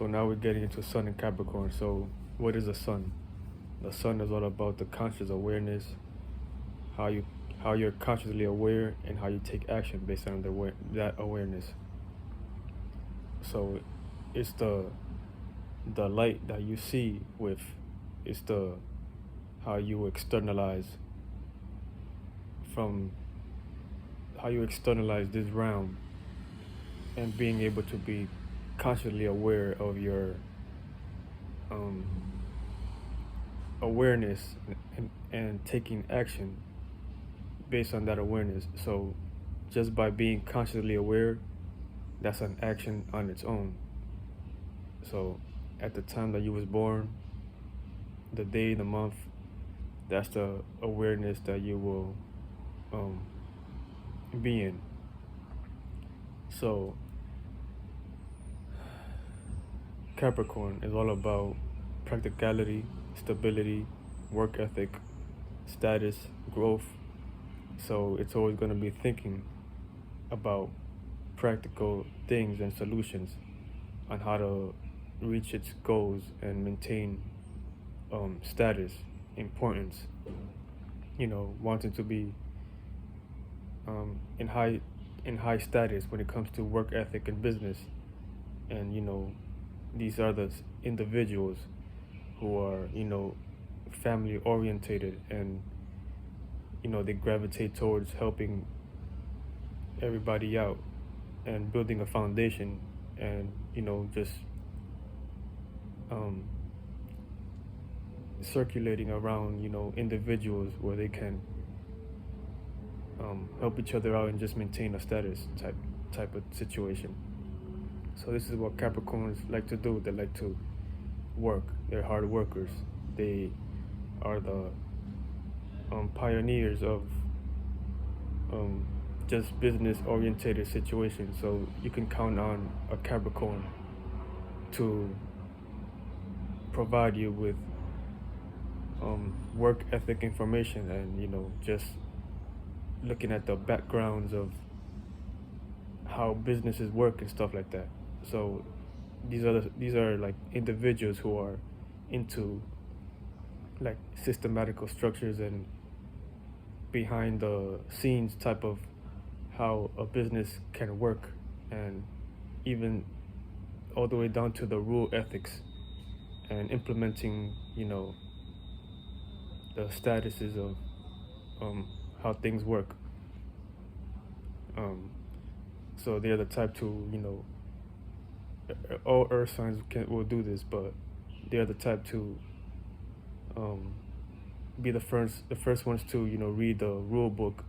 So now we're getting into Sun and Capricorn. So what is the Sun? The Sun is all about the conscious awareness, how you're consciously aware and how you take action based on that awareness. So it's the light that you see with, it's the how you externalize from how you externalize this realm and being able to be consciously aware of your awareness and taking action based on that awareness. So just by being consciously aware, that's an action on its own. So at the time that you was born, the day, the month, that's the awareness that you will be in. So Capricorn is all about practicality, stability, work ethic, status, growth. So it's always going to be thinking about practical things and solutions on how to reach its goals and maintain status, importance, wanting to be in high status when it comes to work ethic and business. And these are the individuals who are family orientated, and they gravitate towards helping everybody out and building a foundation, and just circulating around individuals where they can help each other out and just maintain a status type of situation. So this is what Capricorns like to do. They like to work. They're hard workers. They are the pioneers of just business orientated situations. So you can count on a Capricorn to provide you with work ethic information, and just looking at the backgrounds of how businesses work and stuff like that. So these are like individuals who are into like systematical structures and behind the scenes type of how a business can work, and even all the way down to the rule ethics and implementing the statuses of how things work. So they're the type to all earth signs will do this, but they're the type to be the first ones to read the rule book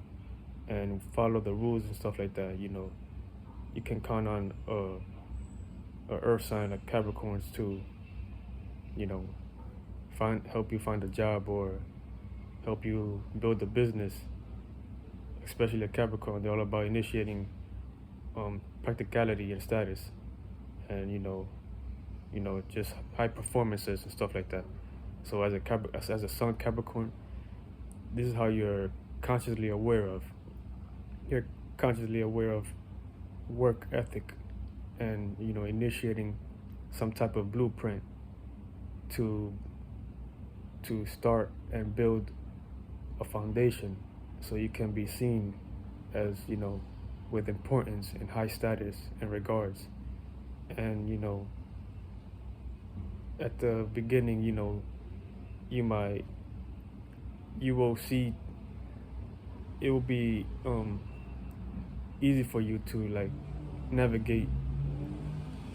and follow the rules and stuff like that. You can count on a earth sign like Capricorns to help you find a job or help you build a business. Especially a Capricorn, they're all about initiating practicality and status, and just high performances and stuff like that. So as a Sun Capricorn, this is how you're consciously aware of. You're consciously aware of work ethic, and initiating some type of blueprint to start and build a foundation, so you can be seen as with importance and high status and regards. And at the beginning, you will see it will be easy for you to like navigate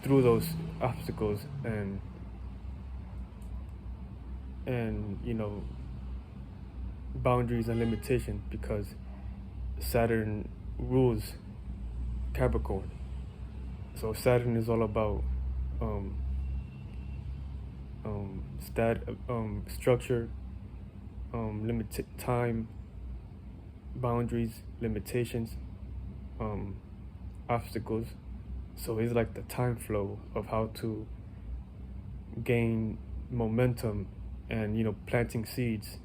through those obstacles and boundaries and limitations because Saturn rules Capricorn. So Saturn is all about um, structure, limited time, boundaries, limitations, um, obstacles. So it's like the time flow of how to gain momentum and planting seeds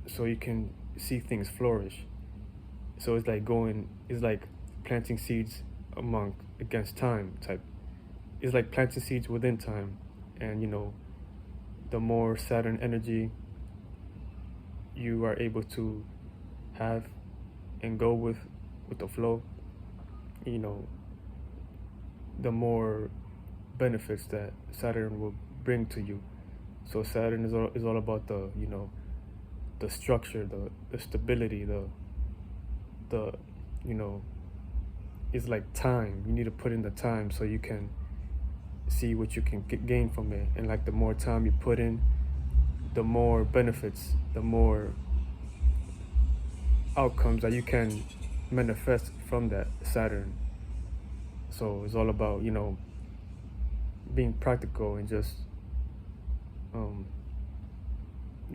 so you can see things flourish. So it's like planting seeds against time type. It's like planting seeds within time, and the more Saturn energy you are able to have and go with the flow, the more benefits that Saturn will bring to you. So Saturn is all about the structure, the stability, the it's like time. You need to put in the time so you can see what you can gain from it. And like the more time you put in, the more benefits, the more outcomes that you can manifest from that Saturn. So it's all about being practical and just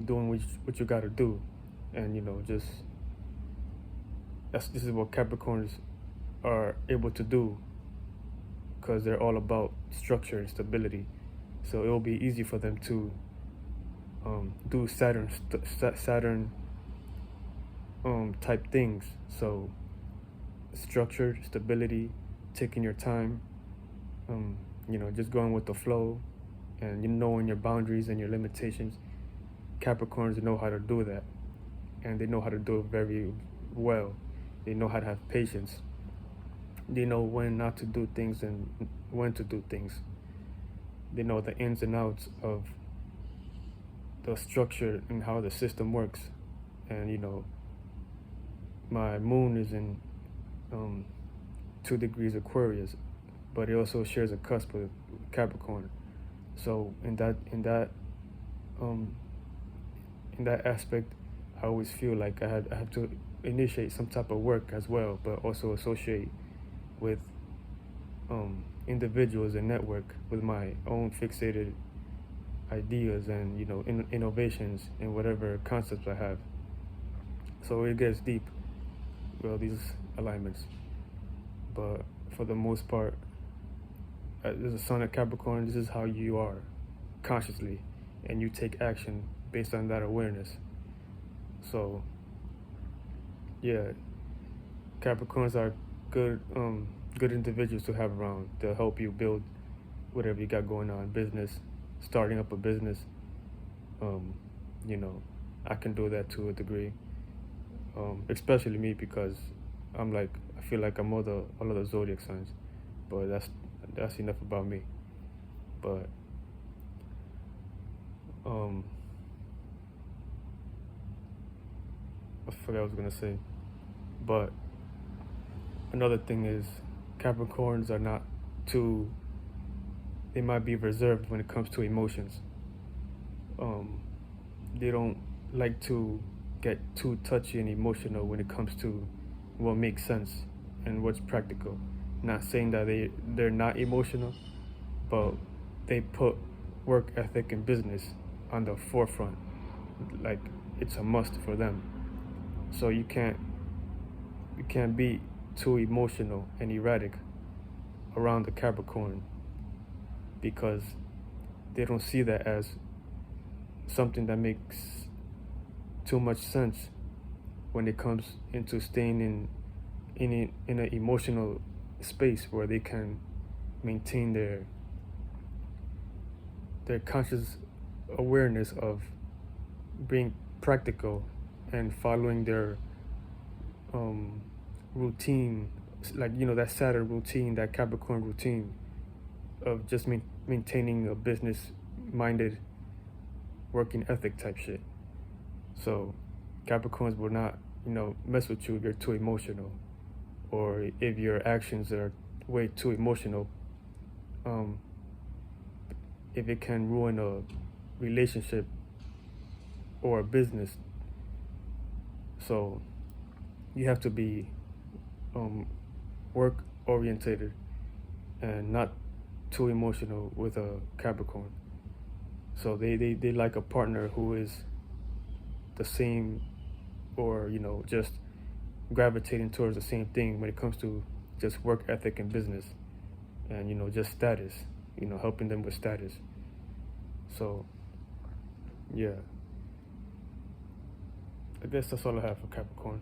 doing what you got to do, and just this is what Capricorns are able to do because they're all about structure and stability. So it will be easy for them to do Saturn type things. So structure, stability, taking your time, just going with the flow, and knowing your boundaries and your limitations. Capricorns know how to do that, and they know how to do it very well. They know how to have patience. They know when not to do things and when to do things. They know the ins and outs of the structure and how the system works. And my moon is in 2 degrees Aquarius, but it also shares a cusp with Capricorn. So in that aspect, I always feel like I have to initiate some type of work as well, but also associate with individuals and network with my own fixated ideas and innovations in whatever concepts I have. So it gets deep, well, these alignments, but for the most part, as a sun at Capricorn, this is how you are consciously, and you take action based on that awareness. So yeah, Capricorns are good individuals to have around. They'll help you build whatever you got going on, business, starting up a business. I can do that to a degree, especially me because I feel like I'm all of the zodiac signs, but that's enough about me. But I forgot what I was gonna say. But another thing is Capricorns are not too. They might be reserved when it comes to emotions. They don't like to get too touchy and emotional when it comes to what makes sense and what's practical. Not saying that they're not emotional, but they put work ethic and business on the forefront. Like it's a must for them. So you can't be too emotional and erratic around the Capricorn because they don't see that as something that makes too much sense when it comes into staying in an emotional space where they can maintain their conscious awareness of being practical and following their routine, like that Saturn routine, that Capricorn routine of just maintaining a business-minded working ethic type shit. So Capricorns will not, mess with you if you're too emotional, or if your actions are way too emotional. If it can ruin a relationship or a business. So you have to be work orientated and not too emotional with a Capricorn. So they like a partner who is the same, or just gravitating towards the same thing when it comes to just work ethic and business, and just status, helping them with status. So yeah, I guess that's all I have for Capricorn.